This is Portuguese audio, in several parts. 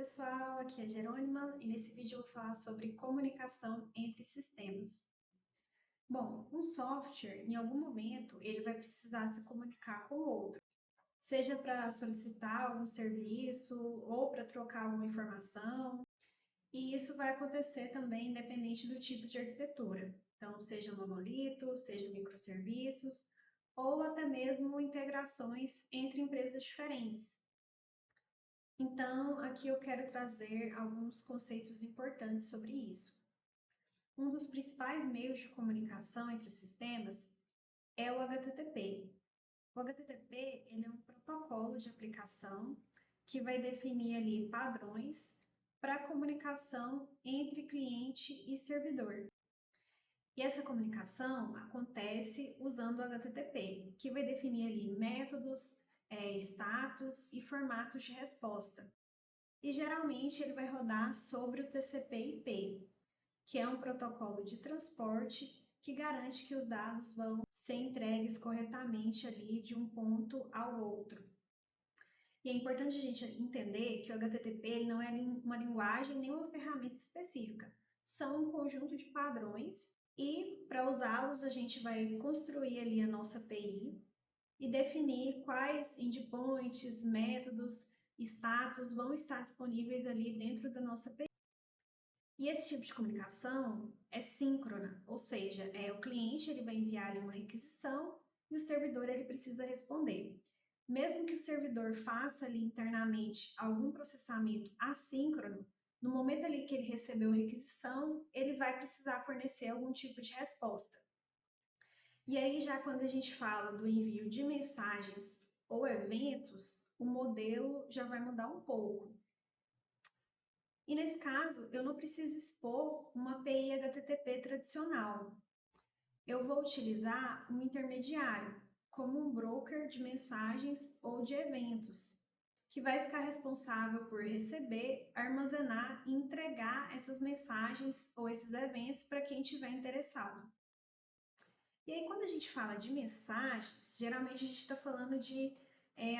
pessoal, aqui é a Jerônima e nesse vídeo eu vou falar sobre comunicação entre sistemas. Bom, um software, em algum momento, ele vai precisar se comunicar com o outro, seja para solicitar algum serviço ou para trocar alguma informação, e isso vai acontecer também independente do tipo de arquitetura. Então, seja monolito, seja microserviços, ou até mesmo integrações entre empresas diferentes. Então, aqui eu quero trazer alguns conceitos importantes sobre isso. Um dos principais meios de comunicação entre os sistemas é o HTTP. O HTTP ele é um protocolo de aplicação que vai definir ali padrões para a comunicação entre cliente e servidor. E essa comunicação acontece usando o HTTP, que vai definir ali métodos, status e formatos de resposta. E geralmente ele vai rodar sobre o TCP/IP, que é um protocolo de transporte que garante que os dados vão ser entregues corretamente ali de um ponto ao outro. E é importante a gente entender que o HTTP ele não é uma linguagem nem uma ferramenta específica, são um conjunto de padrões e para usá-los a gente vai construir ali a nossa API e definir quais endpoints, métodos, status vão estar disponíveis ali dentro da nossa API. E esse tipo de comunicação é síncrona, ou seja, o cliente ele vai enviar ali uma requisição e o servidor ele precisa responder. Mesmo que o servidor faça ali internamente algum processamento assíncrono, no momento ali que ele recebeu a requisição, ele vai precisar fornecer algum tipo de resposta. E aí, já quando a gente fala do envio de mensagens ou eventos, o modelo já vai mudar um pouco. E nesse caso, eu não preciso expor uma API HTTP tradicional. Eu vou utilizar um intermediário, como um broker de mensagens ou de eventos, que vai ficar responsável por receber, armazenar e entregar essas mensagens ou esses eventos para quem estiver interessado. E aí, quando a gente fala de mensagens, geralmente a gente está falando de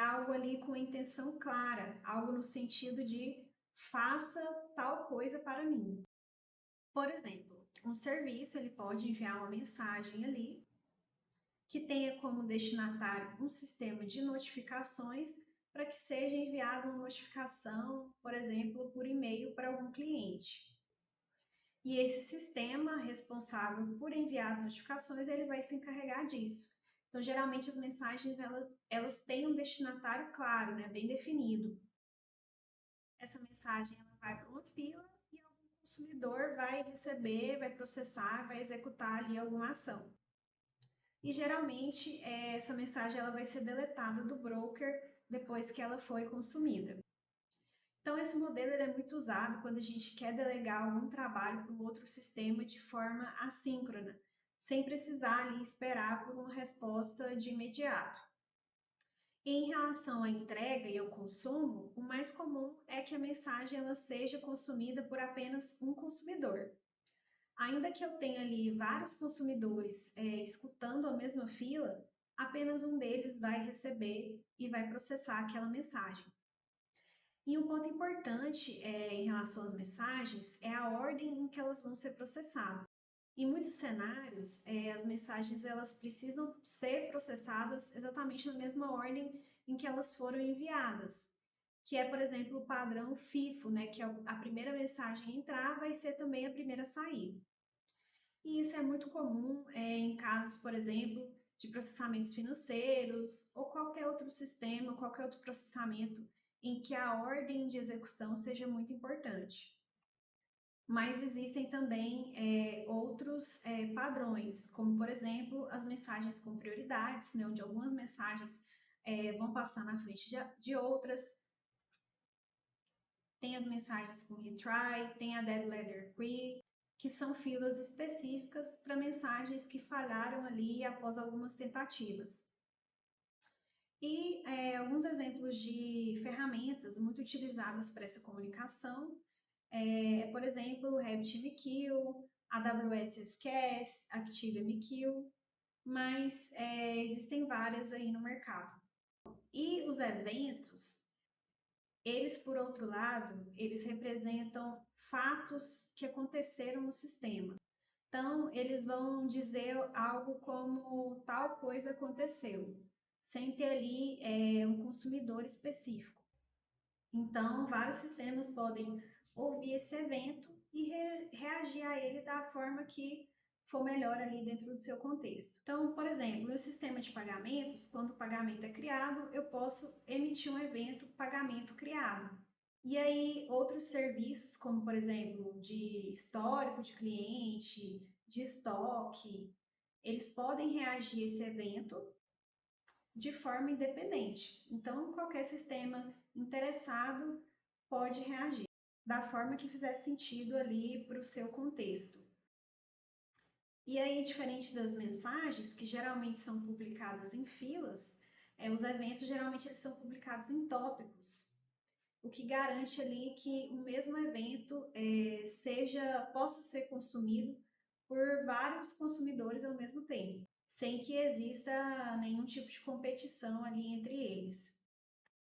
algo ali com intenção clara, algo no sentido de faça tal coisa para mim. Por exemplo, um serviço ele pode enviar uma mensagem ali que tenha como destinatário um sistema de notificações para que seja enviada uma notificação, por exemplo, por e-mail para algum cliente. E esse sistema responsável por enviar as notificações, ele vai se encarregar disso. Então, geralmente as mensagens elas têm um destinatário claro, né, bem definido. Essa mensagem ela vai para uma fila e algum consumidor vai receber, vai processar, vai executar ali alguma ação. E geralmente essa mensagem ela vai ser deletada do broker depois que ela foi consumida. Então, esse modelo é muito usado quando a gente quer delegar algum trabalho para um outro sistema de forma assíncrona, sem precisar ali esperar por uma resposta de imediato. E em relação à entrega e ao consumo, o mais comum é que a mensagem ela seja consumida por apenas um consumidor. Ainda que eu tenha ali vários consumidores escutando a mesma fila, apenas um deles vai receber e vai processar aquela mensagem. E um ponto importante em relação às mensagens é a ordem em que elas vão ser processadas. Em muitos cenários, as mensagens elas precisam ser processadas exatamente na mesma ordem em que elas foram enviadas, que é, por exemplo, o padrão FIFO, né, que é a primeira mensagem a entrar vai ser também a primeira a sair. E isso é muito comum em casos, por exemplo, de processamentos financeiros ou qualquer outro sistema, qualquer outro processamento em que a ordem de execução seja muito importante. Mas existem também outros padrões, como, por exemplo, as mensagens com prioridades, né, onde algumas mensagens vão passar na frente de outras. Tem as mensagens com retry, tem a dead letter queue, que são filas específicas para mensagens que falharam ali após algumas tentativas. E alguns exemplos de ferramentas muito utilizadas para essa comunicação por exemplo, o RabbitMQ, AWS SCAS, ActiveMQ, mas existem várias aí no mercado. E os eventos, Eles, por outro lado, eles representam fatos que aconteceram no sistema. Então, eles vão dizer algo como tal coisa aconteceu, sem ter ali um consumidor específico. Então, vários sistemas podem ouvir esse evento e reagir a ele da forma que for melhor ali dentro do seu contexto. Então, por exemplo, no sistema de pagamentos, quando o pagamento é criado, eu posso emitir um evento pagamento criado. E aí, outros serviços, como por exemplo, de histórico de cliente, de estoque, eles podem reagir a esse evento de forma independente. Então, qualquer sistema interessado pode reagir da forma que fizer sentido ali para o seu contexto. E aí, diferente das mensagens, que geralmente são publicadas em filas, os eventos geralmente eles são publicados em tópicos, o que garante ali que o mesmo evento possa ser consumido por vários consumidores ao mesmo tempo, sem que exista nenhum tipo de competição ali entre eles.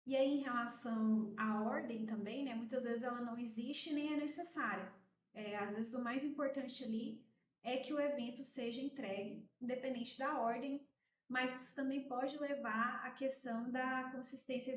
E aí, em relação à ordem também, né, muitas vezes ela não existe nem é necessária. Às vezes o mais importante ali é que o evento seja entregue, independente da ordem, mas isso também pode levar à questão da consistência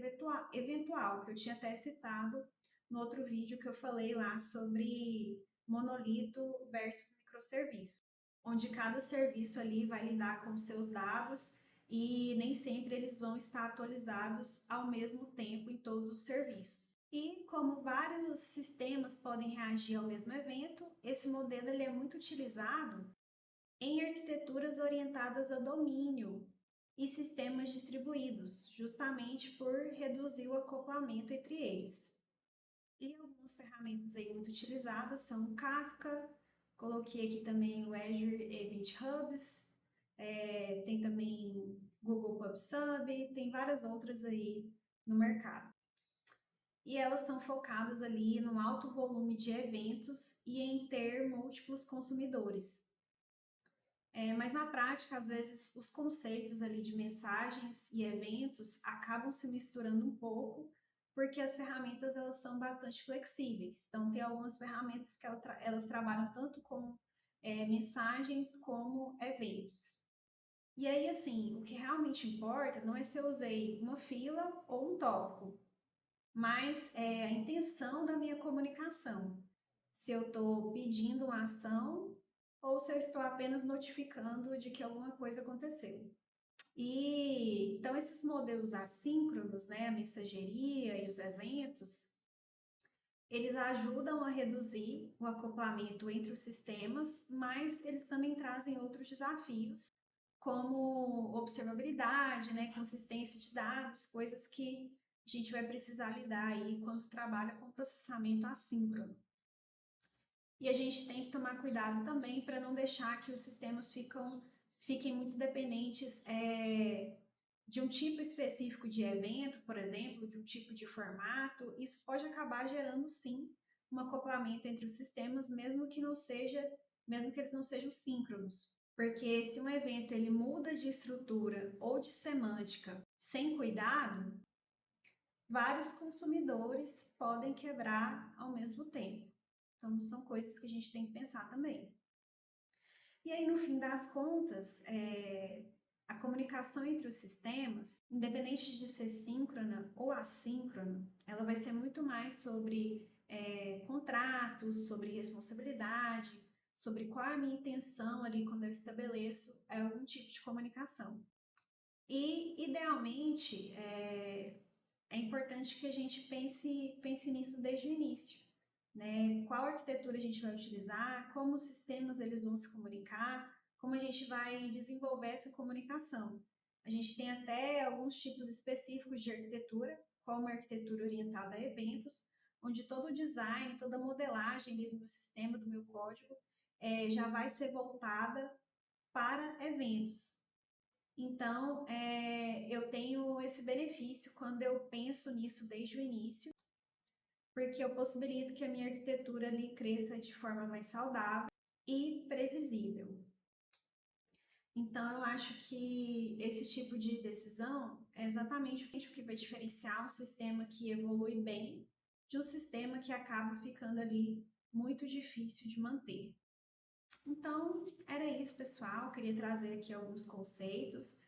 eventual, que eu tinha até citado no outro vídeo que eu falei lá sobre monolito versus microserviço, onde cada serviço ali vai lidar com seus dados e nem sempre eles vão estar atualizados ao mesmo tempo em todos os serviços. E como vários sistemas podem reagir ao mesmo evento, esse modelo ele é muito utilizado em arquiteturas orientadas a domínio e sistemas distribuídos, justamente por reduzir o acoplamento entre eles. E algumas ferramentas aí muito utilizadas são o Kafka, coloquei aqui também o Azure Event Hubs, tem também Google PubSub, tem várias outras aí no mercado. E elas são focadas ali no alto volume de eventos e em ter múltiplos consumidores. Mas na prática, às vezes, os conceitos ali de mensagens e eventos acabam se misturando um pouco, porque as ferramentas elas são bastante flexíveis. Então, tem algumas ferramentas que elas trabalham tanto com mensagens como eventos. E aí, assim, o que realmente importa não é se eu usei uma fila ou um tópico, mas é a intenção da minha comunicação. Se eu estou pedindo uma ação ou se eu estou apenas notificando de que alguma coisa aconteceu. E então esses modelos assíncronos, né, a mensageria e os eventos, eles ajudam a reduzir o acoplamento entre os sistemas, mas eles também trazem outros desafios, como observabilidade, né, consistência de dados, coisas que a gente vai precisar lidar aí quando trabalha com processamento assíncrono. E a gente tem que tomar cuidado também para não deixar que os sistemas fiquem muito dependentes de um tipo específico de evento, por exemplo, de um tipo de formato. Isso pode acabar gerando, sim, um acoplamento entre os sistemas, mesmo que eles não sejam síncronos. Porque se um evento ele muda de estrutura ou de semântica sem cuidado, vários consumidores podem quebrar ao mesmo tempo. Então, são coisas que a gente tem que pensar também. E aí, no fim das contas, a comunicação entre os sistemas, independente de ser síncrona ou assíncrona, ela vai ser muito mais sobre contratos, sobre responsabilidade, sobre qual é a minha intenção ali quando eu estabeleço algum tipo de comunicação. E, idealmente, é importante que a gente pense nisso desde o início, né? Qual arquitetura a gente vai utilizar, como os sistemas eles vão se comunicar, como a gente vai desenvolver essa comunicação. A gente tem até alguns tipos específicos de arquitetura, como a arquitetura orientada a eventos, onde todo o design, toda a modelagem ali do meu sistema, do meu código, já vai ser voltada para eventos. Então, eu tenho esse benefício quando eu penso nisso desde o início, porque eu possibilito que a minha arquitetura ali cresça de forma mais saudável e previsível. Então, eu acho que esse tipo de decisão é exatamente o que vai diferenciar um sistema que evolui bem de um sistema que acaba ficando ali muito difícil de manter. Então, era isso, pessoal. Eu queria trazer aqui alguns conceitos.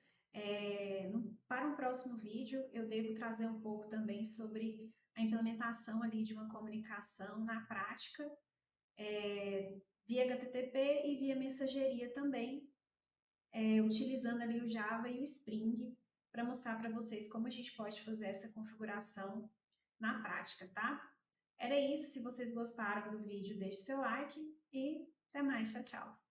Para um próximo vídeo, eu devo trazer um pouco também sobre a implementação ali de uma comunicação na prática, via HTTP e via mensageria também, utilizando ali o Java e o Spring, para mostrar para vocês como a gente pode fazer essa configuração na prática, tá? Era isso. Se vocês gostaram do vídeo, deixe seu like e até mais. Tchau, tchau.